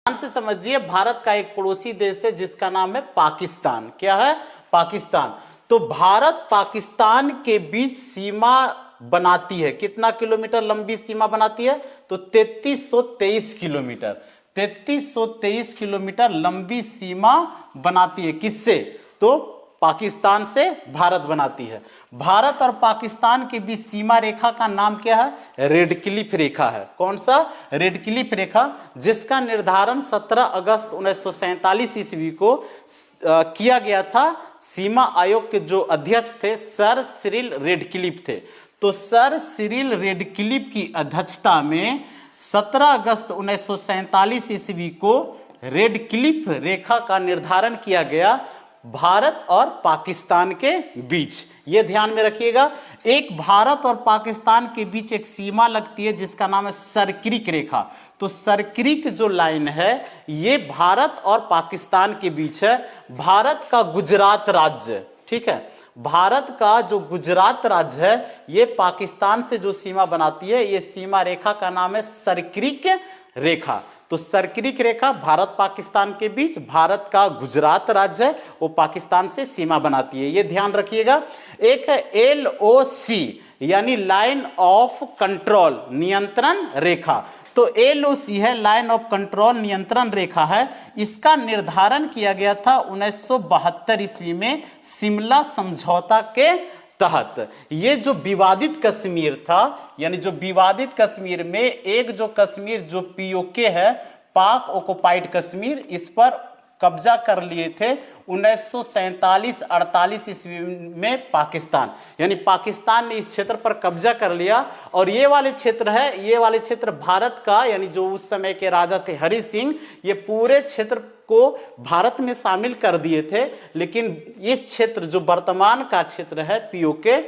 ध्यान से समझिए, भारत का एक पड़ोसी देश है जिसका नाम है पाकिस्तान। क्या है? पाकिस्तान। तो भारत पाकिस्तान के बीच सीमा बनाती है, कितना किलोमीटर लंबी सीमा बनाती है? तो 3323 किलोमीटर, 3323 किलोमीटर लंबी सीमा बनाती है। किससे? तो पाकिस्तान से भारत बनाती है। भारत और पाकिस्तान के बीच सीमा रेखा का नाम क्या है? रेड क्लिफ रेखा है। कौन सा? रेड क्लिफ रेखा, जिसका निर्धारण 17 अगस्त 1947 ईस्वी को किया गया था। सीमा आयोग के जो अध्यक्ष थे सर सिरिल रेडक्लिफ थे। तो सर सिरिल रेडक्लिफ की अध्यक्षता में 17 अगस्त 1947 ईस्वी को रेडक्लिफ रेखा का निर्धारण किया गया भारत और पाकिस्तान के बीच। यह ध्यान में रखिएगा, एक भारत और पाकिस्तान के बीच एक सीमा लगती है जिसका नाम है सरक्रिक रेखा। तो सरक्रिक जो लाइन है ये भारत और पाकिस्तान के बीच है। भारत का गुजरात राज्य, ठीक है, भारत का जो गुजरात राज्य है ये पाकिस्तान से जो सीमा बनाती है, ये सीमा रेखा का नाम है सरक्रिक रेखा। तो सरक्रिक रेखा भारत पाकिस्तान के बीच, भारत का गुजरात राज्य है वो पाकिस्तान से सीमा बनाती है, ये ध्यान रखिएगा। एक है LOC यानी लाइन ऑफ कंट्रोल, नियंत्रण रेखा। तो LOC है लाइन ऑफ कंट्रोल, नियंत्रण रेखा है। इसका निर्धारण किया गया था 1972 ईस्वी में शिमला समझौता के तहत। ये जो विवादित कश्मीर था, यानी जो विवादित कश्मीर में एक जो कश्मीर जो POK है, पाक ऑक्युपाइड कश्मीर, इस पर कब्जा कर लिए थे 1947-48 ईस्वी में पाकिस्तान, यानी पाकिस्तान ने इस क्षेत्र पर कब्जा कर लिया। और ये वाले क्षेत्र है, ये वाले क्षेत्र भारत का, यानी जो उस समय के राजा थे हरि सिंह, ये पूरे क्षेत्र को भारत में शामिल कर दिए थे। लेकिन इस क्षेत्र जो वर्तमान का क्षेत्र है POK,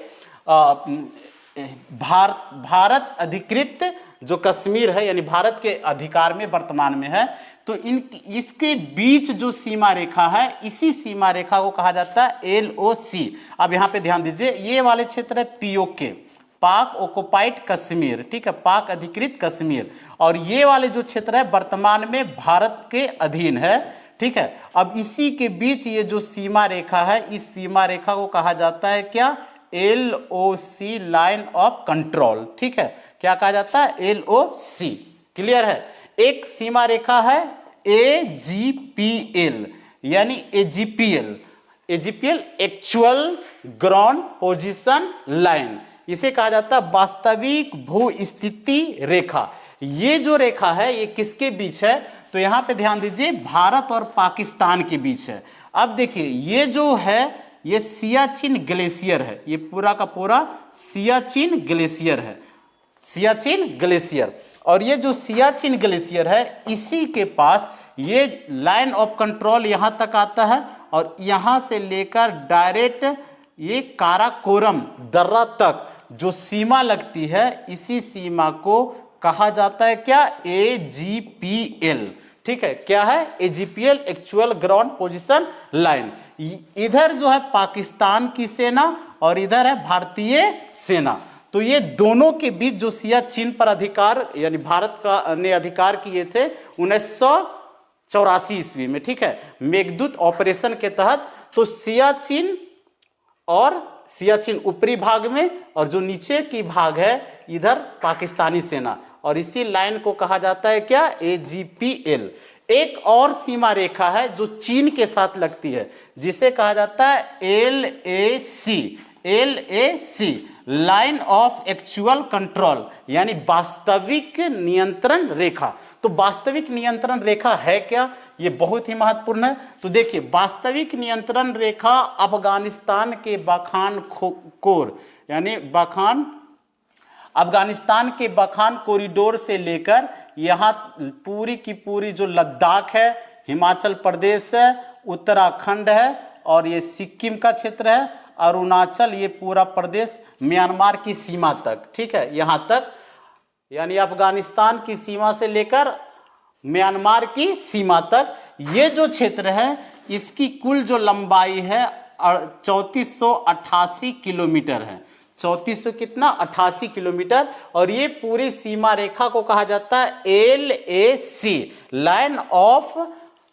भारत अधिकृत जो कश्मीर है, यानी भारत के अधिकार में वर्तमान में है। तो इसके बीच जो सीमा रेखा है, इसी सीमा रेखा को कहा जाता है LOC। अब यहां पे ध्यान दीजिए, ये वाले क्षेत्र है POK, पाक ऑक्युपाइड कश्मीर, ठीक है, पाक अधिकृत कश्मीर। और ये वाले जो क्षेत्र है वर्तमान में भारत के अधीन है, ठीक है। अब इसी के बीच ये जो सीमा रेखा है, इस सीमा रेखा को कहा जाता है क्या? LOC लाइन ऑफ कंट्रोल, ठीक है। क्या कहा जाता है? LOC। क्लियर है। एक सीमा रेखा है AGPL यानी AGPL actual ground position line, इसे कहा जाता है वास्तविक भू स्थिति रेखा। ये जो रेखा है ये किसके बीच है? तो यहां पे ध्यान दीजिए, भारत और पाकिस्तान के बीच है। अब देखिए ये जो है ये सियाचिन ग्लेशियर है, ये पूरा का पूरा सियाचिन ग्लेशियर है, सियाचिन ग्लेशियर। और ये जो सियाचिन ग्लेशियर है इसी के पास ये लाइन ऑफ कंट्रोल यहां तक आता है, और यहां से लेकर डायरेक्ट ये काराकोरम दर्रा तक जो सीमा लगती है, इसी सीमा को कहा जाता है क्या? AGPL, ठीक है। क्या है? AGPL actual ground position line. इधर जो है पाकिस्तान की सेना और इधर है भारतीय सेना। तो ये दोनों के बीच जो सियाचिन पर अधिकार, यानी भारत का ने अधिकार किए थे 1984 ईस्वी में, ठीक है, मेघदूत ऑपरेशन के तहत। तो सियाचिन और सियाचिन ऊपरी भाग में, और जो नीचे की भाग है इधर पाकिस्तानी सेना, और इसी लाइन को कहा जाता है क्या? AGPL। एक और सीमा रेखा है जो चीन के साथ लगती है, जिसे कहा जाता है LAC line of actual control, यानी वास्तविक नियंत्रण रेखा। तो वास्तविक नियंत्रण रेखा है क्या? ये बहुत ही महत्वपूर्ण है। तो देखिए, वास्तविक नियंत्रण रेखा अफगानिस्तान के बाखान कोर, यानी बाखान, अफगानिस्तान के बाखान कॉरिडोर से लेकर यहाँ पूरी की पूरी जो लद्दाख है, हिमाचल प्रदेश है, उत्तराखंड है, और ये सिक्किम का क्षेत्र है, अरुणाचल, ये पूरा प्रदेश म्यांमार की सीमा तक, ठीक है, यहाँ तक, यानी अफगानिस्तान की सीमा से लेकर म्यांमार की सीमा तक ये जो क्षेत्र है, इसकी कुल जो लंबाई है 3488 किलोमीटर है। 3400 कितना 88 किलोमीटर। और ये पूरी सीमा रेखा को कहा जाता है LAC, line of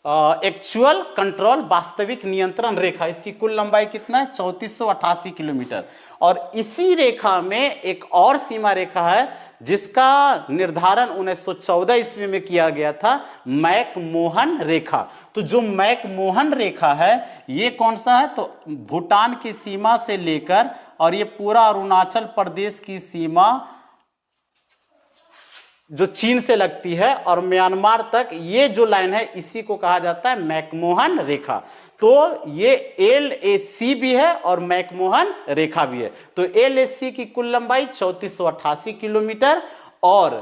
actual control, वास्तविक नियंत्रण रेखा। इसकी कुल लंबाई कितना है 3488 किलोमीटर। और इसी रेखा में एक और सीमा रेखा है जिसका निर्धारण 1914 ईस्वी में किया गया था, मैकमोहन रेखा। तो जो मैकमोहन रेखा है ये कौन सा है, तो भूटान की सीमा से लेकर और ये पूरा अरुणाचल प्रदेश की सीमा जो चीन से लगती है और म्यांमार तक, ये जो लाइन है इसी को कहा जाता है मैकमोहन रेखा। तो ये LAC भी है और मैकमोहन रेखा भी है। तो LAC की कुल लंबाई 3488 किलोमीटर और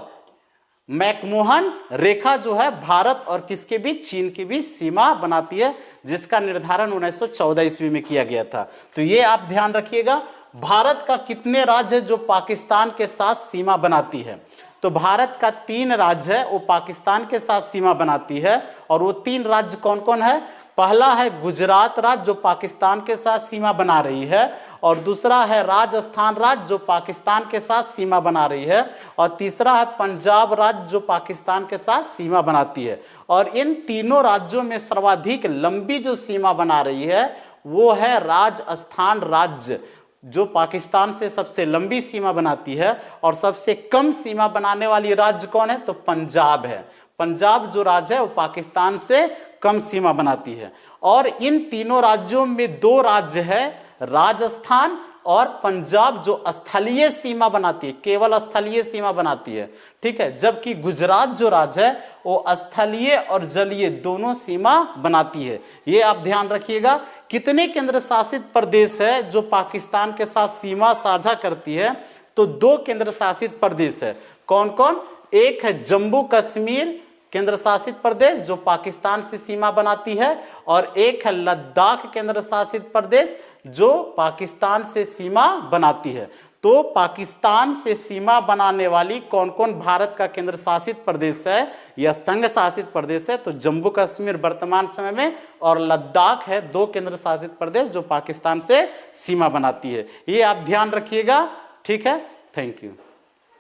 मैकमोहन रेखा जो है भारत और किसके बीच, चीन के बीच सीमा बनाती है, जिसका निर्धारण 1914 ईस्वी में किया गया था। तो ये आप ध्यान रखिएगा। भारत का कितने राज्य जो पाकिस्तान के साथ सीमा बनाती है, तो भारत का 3 राज्य है वो पाकिस्तान के साथ सीमा बनाती है। और वो 3 राज्य कौन कौन है, पहला है गुजरात राज्य जो पाकिस्तान के साथ सीमा बना रही है, और दूसरा है राजस्थान राज्य जो पाकिस्तान के साथ सीमा बना रही है, और तीसरा है पंजाब राज्य जो पाकिस्तान के साथ सीमा बनाती है। और इन तीनों राज्यों में सर्वाधिक लंबी जो सीमा बना रही है वो है राजस्थान राज्य, जो पाकिस्तान से सबसे लंबी सीमा बनाती है। और सबसे कम सीमा बनाने वाली राज्य कौन है, तो पंजाब है। पंजाब जो राज्य है वो पाकिस्तान से कम सीमा बनाती है। और इन तीनों राज्यों में 2 राज्य है, राजस्थान और पंजाब, जो स्थलीय सीमा बनाती है, केवल स्थलीय सीमा बनाती है, ठीक है। जबकि गुजरात जो राज्य है वो स्थलीय और जलीय दोनों सीमा बनाती है। ये आप ध्यान रखिएगा। कितने केंद्र शासित प्रदेश है जो पाकिस्तान के साथ सीमा साझा करती है, तो 2 केंद्र शासित प्रदेश है। कौन कौन, एक है जम्मू कश्मीर केंद्र शासित प्रदेश जो पाकिस्तान से सीमा बनाती है, और एक है लद्दाख केंद्र शासित प्रदेश जो पाकिस्तान से सीमा बनाती है। तो पाकिस्तान से सीमा बनाने वाली कौन कौन भारत का केंद्र शासित प्रदेश है या संघ शासित प्रदेश है, तो जम्मू कश्मीर वर्तमान समय में और लद्दाख है 2 केंद्र शासित प्रदेश जो पाकिस्तान से सीमा बनाती है। ये आप ध्यान रखिएगा, ठीक है। Thank you.